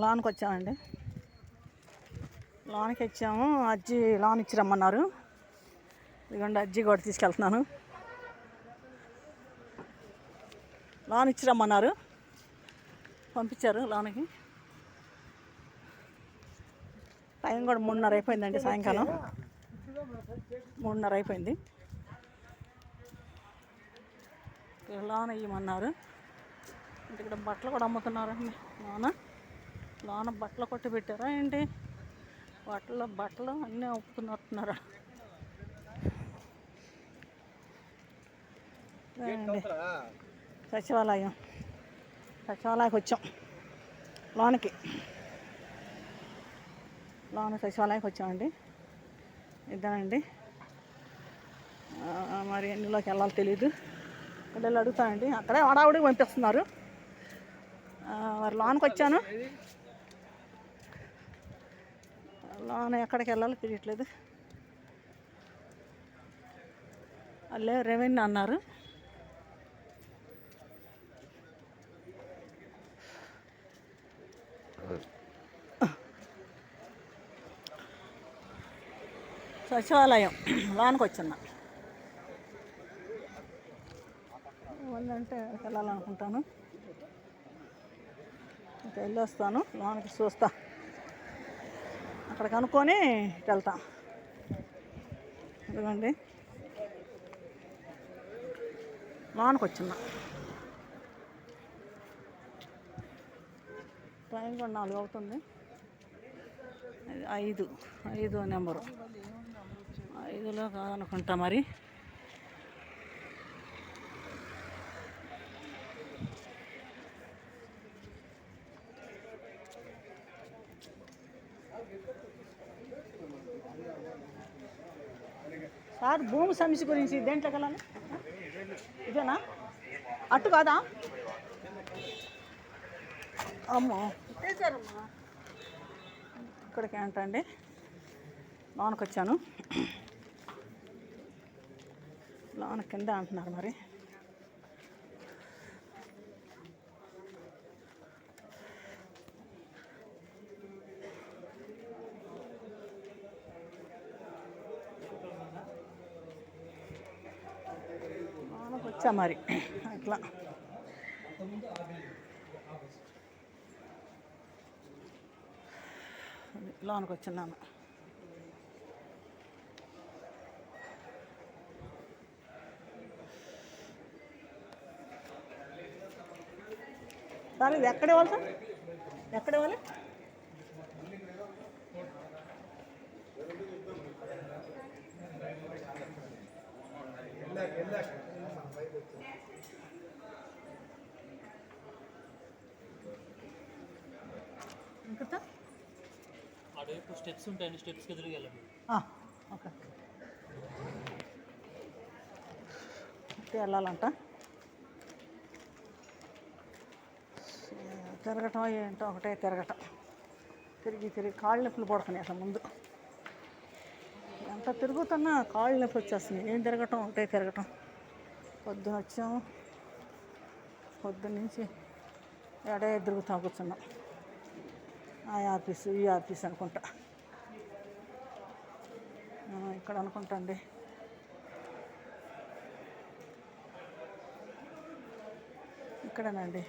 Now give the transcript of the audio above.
లాన్కి వచ్చామండి. లాన్కి వచ్చాము. అజ్జి లాన్ ఇచ్చి రమ్మన్నారు. ఇదిగోండి అజ్జి కూడా తీసుకెళ్తున్నాను. లాన్ ఇచ్చి రమ్మన్నారు, పంపించారు లాన్కి. టైం కూడా 3:30 అయిపోయిందండి. సాయంకాలం 3:30 అయిపోయింది. లాన్ ఇవ్వమన్నారు. ఇక్కడ బట్టలు కూడా అమ్ముతున్నారండి. లోన బట్టలు కొట్టి పెట్టారా ఏంటి? బట్టలు అన్నీ అమ్ముతున్నట్టున్నారా? సచివాలయానికి వచ్చాం. సచివాలయానికి వచ్చామండి. ఇద్దానండి. మరి ఎన్నిలోకి వెళ్ళాలో తెలీదు. పిల్లలు అడుగుతానండి. అక్కడే హడావుడికి పంపిస్తున్నారు. మరి లోనికి వచ్చాను. లోన ఎక్కడికి వెళ్ళాలో తెలియట్లేదు. అల్లే రెవెన్యూ అన్నారు. సచివాలయం లోనికి వచ్చున్నా. అంటే వెళ్ళాలనుకుంటాను. ఇంకా వెళ్ళొస్తాను. లోనికి చూస్తా, అక్కడ కనుక్కొని వెళ్తా. ఇదిగోండి లోనికి వచ్చున్నా. టైం కూడా 4 అవుతుంది. 5 నెంబరు 5లో కాదనుకుంటా మరి. సార్ భూమి సమస్య గురించి దేంట్లోకి వెళ్ళాలి? ఇదేనా? అట్టు కాదా? అమ్మో ఇక్కడికి ఏంటండి. లోనికి వచ్చాను. లోన కింద అంటున్నారు మరి. లోనకి వచ్చా మరి అట్లా. లోనికి వచ్చిన్నాను. సార్ ఇది ఎక్కడ ఇవ్వాలి? సార్ ఎక్కడ ఇవ్వాలి? ఇంకా అటువైపు స్టెప్స్ ఉంటాయండి. స్టెప్స్కి ఎదురుగా వెళ్ళండి. ఓకే. వెళ్ళాలంట. తిరగటం ఏంటో ఒకటే తిరగటం. తిరిగి కాళ్ళు నొప్పులు పడుతున్నాయి. అసలు ముందు ఎంత తిరుగుతున్నా కాళ్ళు నొప్పి వచ్చేస్తున్నాయి. ఏం తిరగటం, ఒకటే తిరగటం. పొద్దున వచ్చాము. పొద్దున్న నుంచి ఎడే తిరుగుతా కూర్చున్నాం. ఆ ఆఫీసు ఈ ఆఫీస్ అనుకుంటా. ఇక్కడ అనుకుంటా అండి. ఇక్కడేనండి.